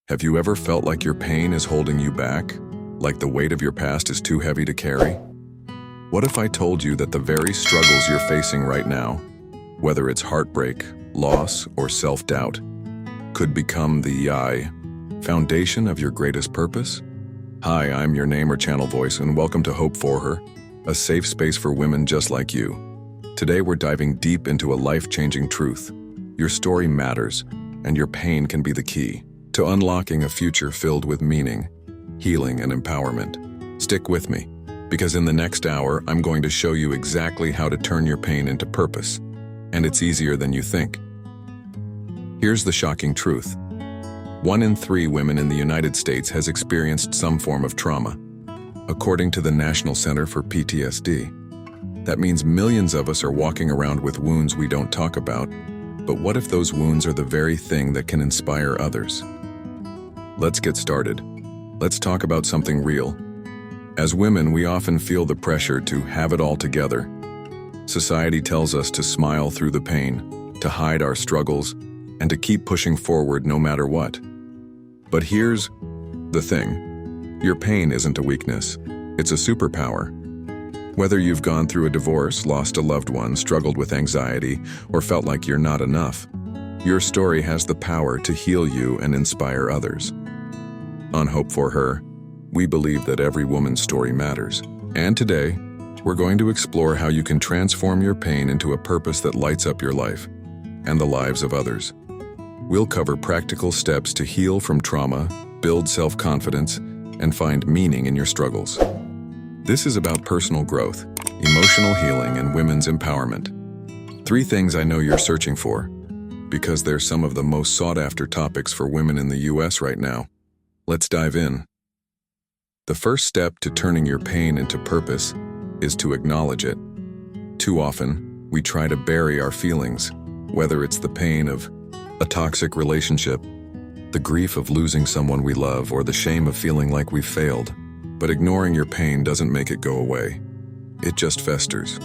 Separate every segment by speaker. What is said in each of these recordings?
Speaker 1: Have you ever felt like your pain is holding you back? Like the weight of your past is too heavy to carry? What if I told you that the very struggles you're facing right now, whether it's heartbreak, loss, or self-doubt, could become the foundation of your greatest purpose? Hi, I'm your name or channel voice, and welcome to Hope4her, a safe space for women just like you. Today we're diving deep into a life-changing truth. Your story matters, and your pain can be the key to unlocking a future filled with meaning, healing, and empowerment. Stick with me, because in the next hour, I'm going to show you exactly how to turn your pain into purpose, and it's easier than you think. Here's the shocking truth. 1 in 3 women in the United States has experienced some form of trauma, according to the National Center for PTSD. That means millions of us are walking around with wounds we don't talk about, but what if those wounds are the very thing that can inspire others? Let's get started. Let's talk about something real. As women, we often feel the pressure to have it all together. Society tells us to smile through the pain, to hide our struggles, and to keep pushing forward no matter what. But here's the thing. Your pain isn't a weakness. It's a superpower. Whether you've gone through a divorce, lost a loved one, struggled with anxiety, or felt like you're not enough, your story has the power to heal you and inspire others. On Hope4her, we believe that every woman's story matters. And today, we're going to explore how you can transform your pain into a purpose that lights up your life and the lives of others. We'll cover practical steps to heal from trauma, build self-confidence, and find meaning in your struggles. This is about personal growth, emotional healing, and women's empowerment. 3 things I know you're searching for, because they're some of the most sought-after topics for women in the US right now. Let's dive in. The first step to turning your pain into purpose is to acknowledge it. Too often, we try to bury our feelings, whether it's the pain of a toxic relationship, the grief of losing someone we love, or the shame of feeling like we've failed. But ignoring your pain doesn't make it go away. It just festers.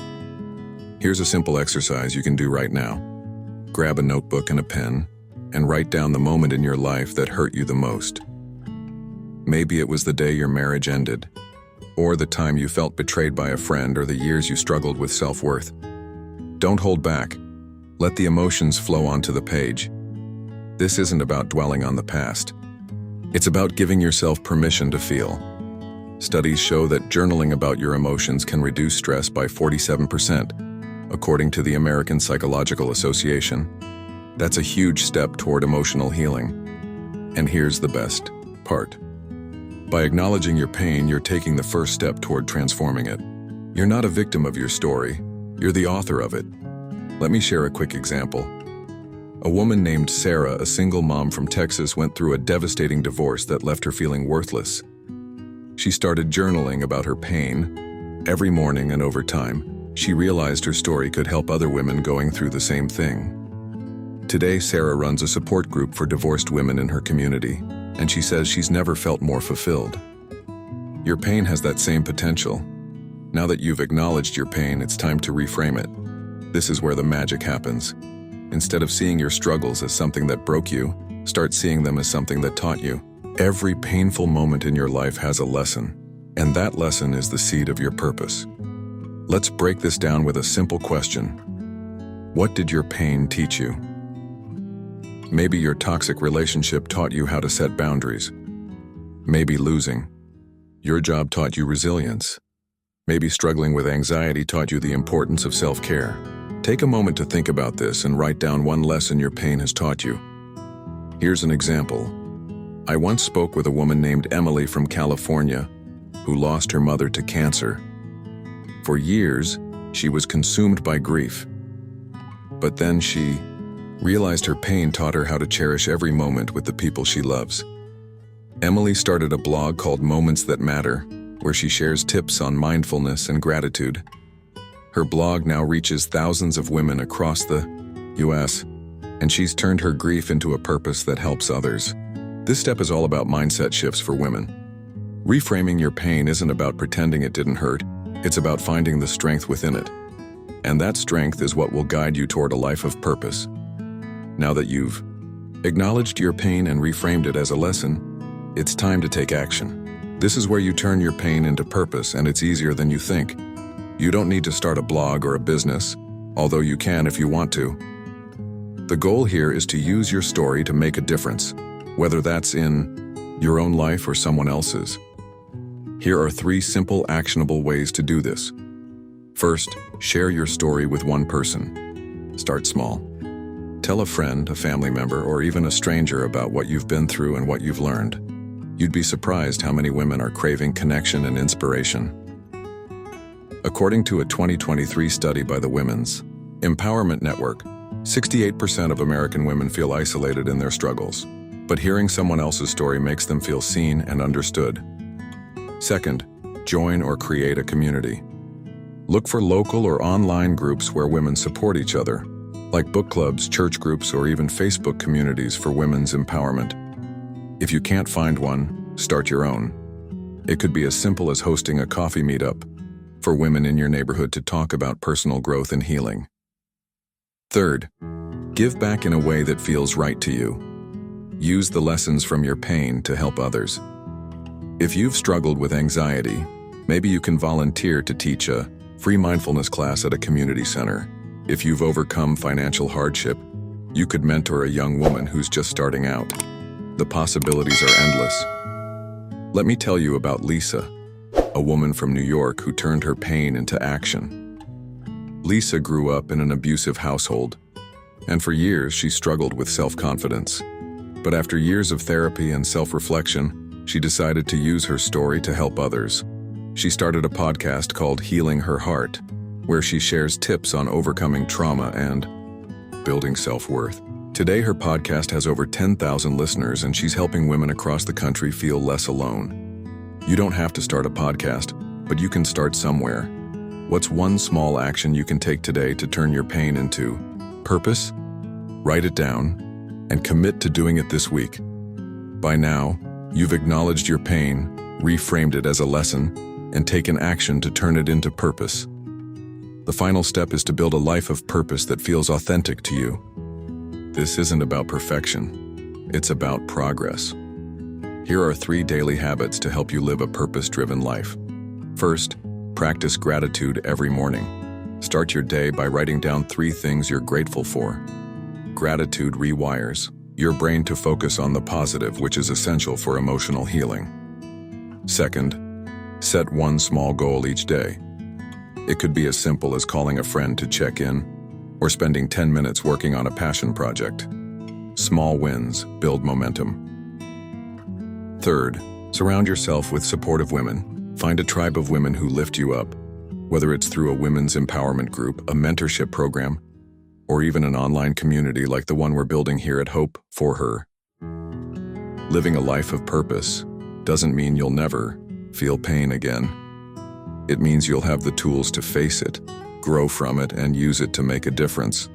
Speaker 1: Here's a simple exercise you can do right now. Grab a notebook and a pen and write down the moment in your life that hurt you the most. Maybe it was the day your marriage ended, or the time you felt betrayed by a friend, or the years you struggled with self-worth. Don't hold back. Let the emotions flow onto the page. This isn't about dwelling on the past. It's about giving yourself permission to feel. Studies show that journaling about your emotions can reduce stress by 47%, according to the American Psychological Association. That's a huge step toward emotional healing. And here's the best part. By acknowledging your pain, you're taking the first step toward transforming it. You're not a victim of your story. You're the author of it. Let me share a quick example. A woman named Sarah, a single mom from Texas, went through a devastating divorce that left her feeling worthless. She started journaling about her pain. Every morning, and over time, she realized her story could help other women going through the same thing. Today, Sarah runs a support group for divorced women in her community, and she says she's never felt more fulfilled. Your pain has that same potential. Now that you've acknowledged your pain, it's time to reframe it. This is where the magic happens. Instead of seeing your struggles as something that broke you, start seeing them as something that taught you. Every painful moment in your life has a lesson, and that lesson is the seed of your purpose. Let's break this down with a simple question. What did your pain teach you? Maybe your toxic relationship taught you how to set boundaries. Maybe losing your job taught you resilience. Maybe struggling with anxiety taught you the importance of self-care. Take a moment to think about this and write down one lesson your pain has taught you. Here's an example. I once spoke with a woman named Emily from California who lost her mother to cancer. For years, she was consumed by grief. But then she realized her pain taught her how to cherish every moment with the people she loves. Emily started a blog called Moments That Matter, where she shares tips on mindfulness and gratitude. Her blog now reaches thousands of women across the US, and she's turned her grief into a purpose that helps others. This step is all about mindset shifts for women. Reframing your pain isn't about pretending it didn't hurt, it's about finding the strength within it. And that strength is what will guide you toward a life of purpose. Now that you've Acknowledged your pain and reframed it as a lesson, it's time to take action. This is where you turn your pain into purpose, and it's easier than you think. You don't need to start a blog or a business, although you can if you want to. The goal here is to use your story to make a difference, whether that's in your own life or someone else's. Here are 3 simple, actionable ways to do this. First, share your story with one person. Start small. Tell a friend, a family member, or even a stranger about what you've been through and what you've learned. You'd be surprised how many women are craving connection and inspiration. According to a 2023 study by the Women's Empowerment Network, 68% of American women feel isolated in their struggles, but hearing someone else's story makes them feel seen and understood. Second, join or create a community. Look for local or online groups where women support each other, like book clubs, church groups, or even Facebook communities for women's empowerment. If you can't find one, start your own. It could be as simple as hosting a coffee meetup for women in your neighborhood to talk about personal growth and healing. Third, give back in a way that feels right to you. Use the lessons from your pain to help others. If you've struggled with anxiety, maybe you can volunteer to teach a free mindfulness class at a community center. If you've overcome financial hardship, you could mentor a young woman who's just starting out. The possibilities are endless. Let me tell you about Lisa, a woman from New York who turned her pain into action. Lisa grew up in an abusive household, and for years she struggled with self-confidence. But after years of therapy and self-reflection, she decided to use her story to help others. She started a podcast called Healing Her Heart, where she shares tips on overcoming trauma and building self-worth. Today, her podcast has over 10,000 listeners, and she's helping women across the country feel less alone. You don't have to start a podcast, but you can start somewhere. What's one small action you can take today to turn your pain into purpose? Write it down and commit to doing it this week. By now, you've acknowledged your pain, reframed it as a lesson, and taken action to turn it into purpose. The final step is to build a life of purpose that feels authentic to you. This isn't about perfection. It's about progress. Here are 3 daily habits to help you live a purpose-driven life. First, practice gratitude every morning. Start your day by writing down 3 things you're grateful for. Gratitude rewires your brain to focus on the positive, which is essential for emotional healing. Second, set one small goal each day. It could be as simple as calling a friend to check in, or spending 10 minutes working on a passion project. Small wins build momentum. Third, surround yourself with supportive women. Find a tribe of women who lift you up, whether it's through a women's empowerment group, a mentorship program, or even an online community like the one we're building here at Hope4her. Living a life of purpose doesn't mean you'll never feel pain again. It means you'll have the tools to face it, grow from it, and use it to make a difference.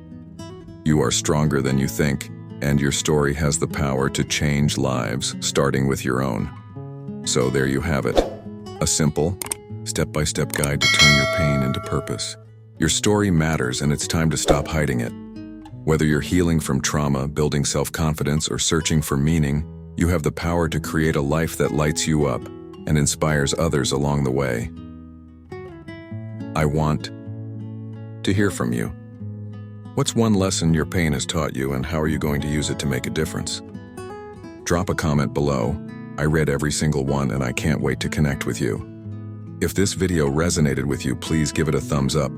Speaker 1: You are stronger than you think, and your story has the power to change lives, starting with your own. So there you have it, a simple, step-by-step guide to turn your pain into purpose. Your story matters, and it's time to stop hiding it. Whether you're healing from trauma, building self-confidence, or searching for meaning, you have the power to create a life that lights you up and inspires others along the way. I want to hear from you. What's one lesson your pain has taught you, and how are you going to use it to make a difference? Drop a comment below. I read every single one, and I can't wait to connect with you. If this video resonated with you, please give it a thumbs up.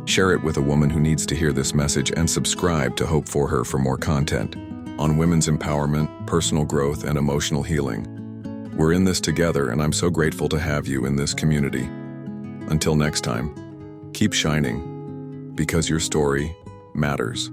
Speaker 1: Share it with a woman who needs to hear this message, and subscribe to Hope4her for more content on women's empowerment, personal growth, and emotional healing. We're in this together, and I'm so grateful to have you in this community. Until next time, keep shining, because your story matters.